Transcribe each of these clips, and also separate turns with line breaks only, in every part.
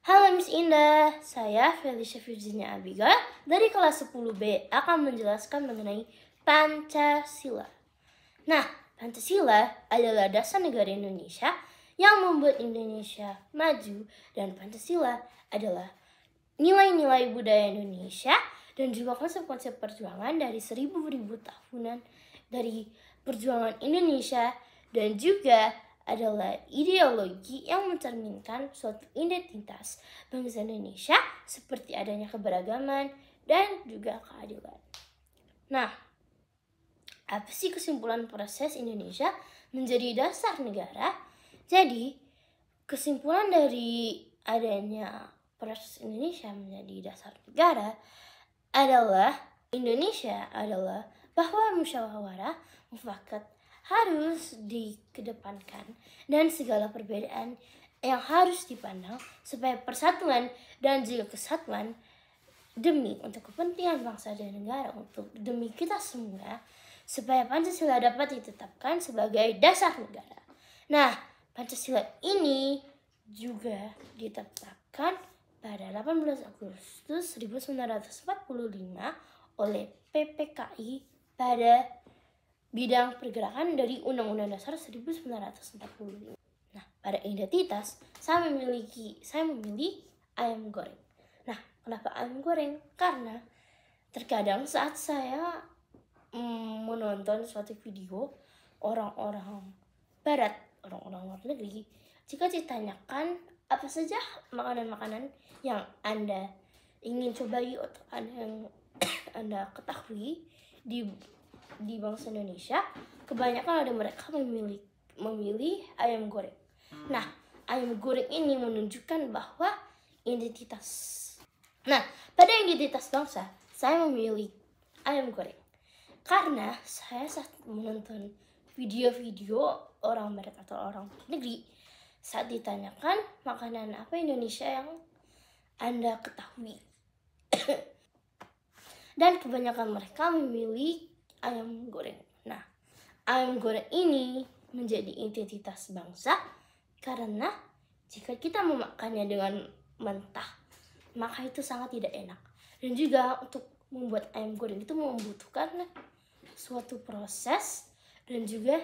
Halo Miss Indah, saya Felicia Virginia Abigail dari kelas 10B akan menjelaskan mengenai Pancasila. Nah, Pancasila adalah dasar negara Indonesia yang membuat Indonesia maju, dan Pancasila adalah nilai-nilai budaya Indonesia dan juga konsep-konsep perjuangan dari seribu-ribu tahunan dari perjuangan Indonesia, dan juga adalah ideologi yang mencerminkan suatu identitas bangsa Indonesia seperti adanya keberagaman dan juga keadilan. Nah, apa sih kesimpulan proses Indonesia menjadi dasar negara? Jadi, kesimpulan dari adanya proses Indonesia menjadi dasar negara adalah Indonesia adalah bahwa musyawarah mufakat harus dikedepankan dan segala perbedaan yang harus dipandang supaya persatuan dan juga kesatuan demi untuk kepentingan bangsa dan negara, untuk demi kita semua, supaya Pancasila dapat ditetapkan sebagai dasar negara. Nah, Pancasila ini juga ditetapkan pada 18 Agustus 1945 oleh PPKI pada bidang pergerakan dari Undang-Undang Dasar 1945. Nah, pada identitas saya memilih ayam goreng. Nah, kenapa ayam goreng? Karena terkadang saat saya menonton suatu video orang-orang barat, orang-orang luar negeri, jika ditanyakan apa saja makanan-makanan yang Anda ingin cobai atau yang Anda ketahui di bangsa Indonesia, kebanyakan ada mereka memilih ayam goreng. Nah, ayam goreng ini menunjukkan bahwa identitas. Nah, pada identitas bangsa, saya memilih ayam goreng karena saya saat menonton video-video orang barat atau orang negeri, saat ditanyakan makanan apa Indonesia yang Anda ketahui, dan kebanyakan mereka memilih ayam goreng. Nah, ayam goreng ini menjadi identitas bangsa karena jika kita memakannya dengan mentah, maka itu sangat tidak enak. Dan juga untuk membuat ayam goreng itu membutuhkan suatu proses, dan juga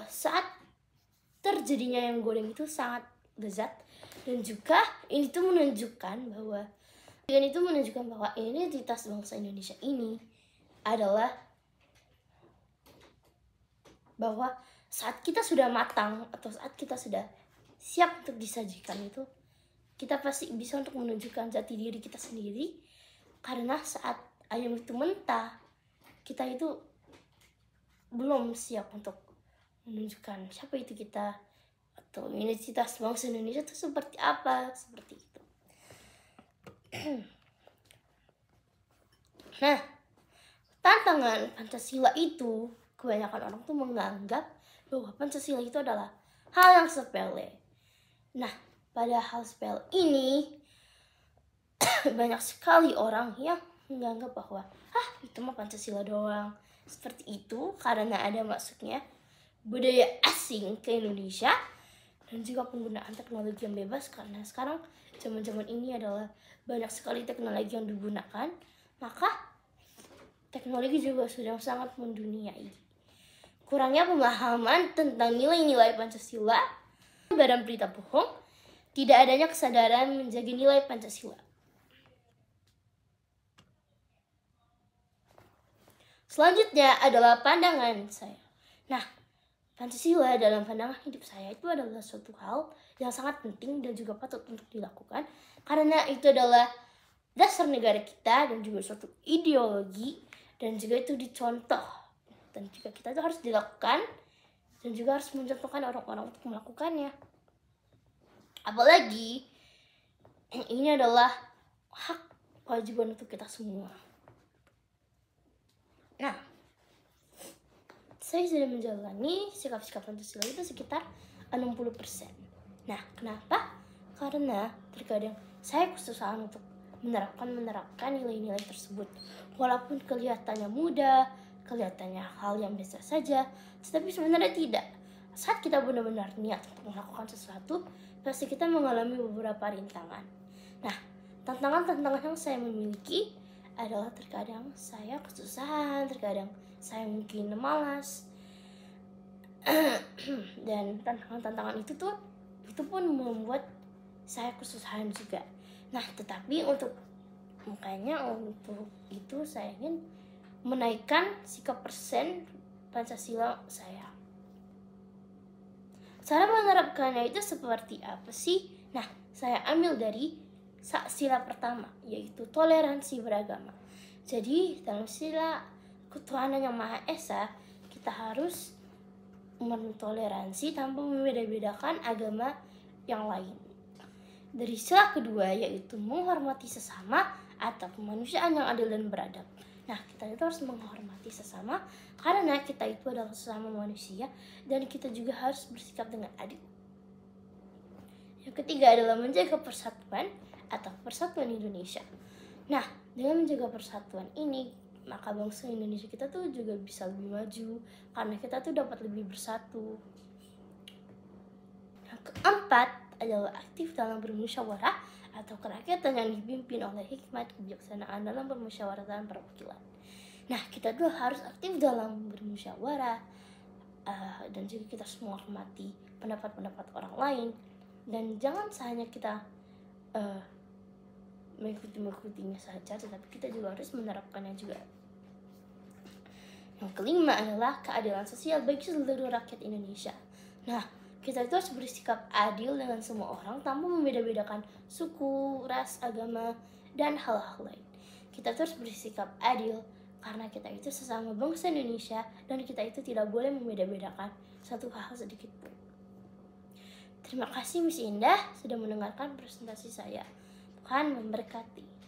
saat terjadinya ayam goreng itu sangat lezat. Dan juga ini tuh menunjukkan bahwa identitas bangsa Indonesia ini adalah bahwa saat kita sudah matang atau saat kita sudah siap untuk disajikan itu, kita pasti bisa untuk menunjukkan jati diri kita sendiri. Karena saat ayam itu mentah, kita itu belum siap untuk menunjukkan siapa itu kita atau identitas bangsa Indonesia itu seperti apa, seperti itu. Nah, tantangan Pancasila itu, kebanyakan orang tuh menganggap bahwa Pancasila itu adalah hal yang sepele. Nah, pada hal sepele ini banyak sekali orang yang menganggap bahwa itu mah Pancasila doang. Seperti itu karena ada masuknya budaya asing ke Indonesia dan juga penggunaan teknologi yang bebas, karena sekarang zaman-zaman ini adalah banyak sekali teknologi yang digunakan, maka teknologi juga sudah sangat menduniai. Kurangnya pemahaman tentang nilai-nilai Pancasila, badan berita bohong, tidak adanya kesadaran menjaga nilai Pancasila. Selanjutnya adalah pandangan saya. Nah, Pancasila dalam pandangan hidup saya itu adalah suatu hal yang sangat penting dan juga patut untuk dilakukan, karena itu adalah dasar negara kita dan juga suatu ideologi, dan juga itu dicontoh, dan juga kita itu harus dilakukan dan juga harus mencontohkan orang-orang untuk melakukannya. Apalagi ini adalah hak kewajiban untuk kita semua. Nah, saya sudah menjalani sikap-sikap Pancasila itu sekitar 60%. Nah, kenapa? Karena terkadang saya kesusahan untuk menerapkan nilai-nilai tersebut. Walaupun kelihatannya mudah, kelihatannya hal yang biasa saja, tetapi sebenarnya tidak. saat kita benar-benar niat untuk melakukan sesuatu, pasti kita mengalami beberapa rintangan. Nah, tantangan-tantangan yang saya miliki adalah terkadang saya kesusahan, terkadang saya mungkin malas. Dan tantangan-tantangan itu pun membuat saya kesusahan juga. Nah, tetapi untuk itu saya ingin menaikkan sikap persen Pancasila saya. Cara menerapkannya itu seperti apa sih? Nah, saya ambil dari sila pertama, yaitu toleransi beragama. Jadi, dalam sila ketuhanan yang Maha Esa, kita harus mentoleransi tanpa membeda-bedakan agama yang lain. Dari sila kedua, yaitu menghormati sesama atau kemanusiaan yang adil dan beradab. Nah, kita itu harus menghormati sesama karena kita itu adalah sesama manusia dan kita juga harus bersikap dengan adil. Yang ketiga adalah menjaga persatuan atau persatuan Indonesia. Nah, dengan menjaga persatuan ini, maka bangsa Indonesia kita tuh juga bisa lebih maju karena kita tuh dapat lebih bersatu. Yang keempat adalah aktif dalam bermusyawarah atau kerakyatan yang dipimpin oleh hikmat kebijaksanaan dalam permusyawaratan perwakilan. Nah, kita tuh harus aktif dalam bermusyawarah dan juga kita harus menghormati pendapat-pendapat orang lain dan jangan hanya kita mengikutinya saja, tetapi kita juga harus menerapkannya juga. Yang kelima adalah keadilan sosial bagi seluruh rakyat Indonesia. Nah, kita itu harus bersikap adil dengan semua orang tanpa membeda-bedakan suku, ras, agama, dan hal-hal lain. Kita terus bersikap adil karena kita itu sesama bangsa Indonesia dan kita itu tidak boleh membeda-bedakan satu hal sedikit pun. Terima kasih Miss Indah sudah mendengarkan presentasi saya. Tuhan memberkati.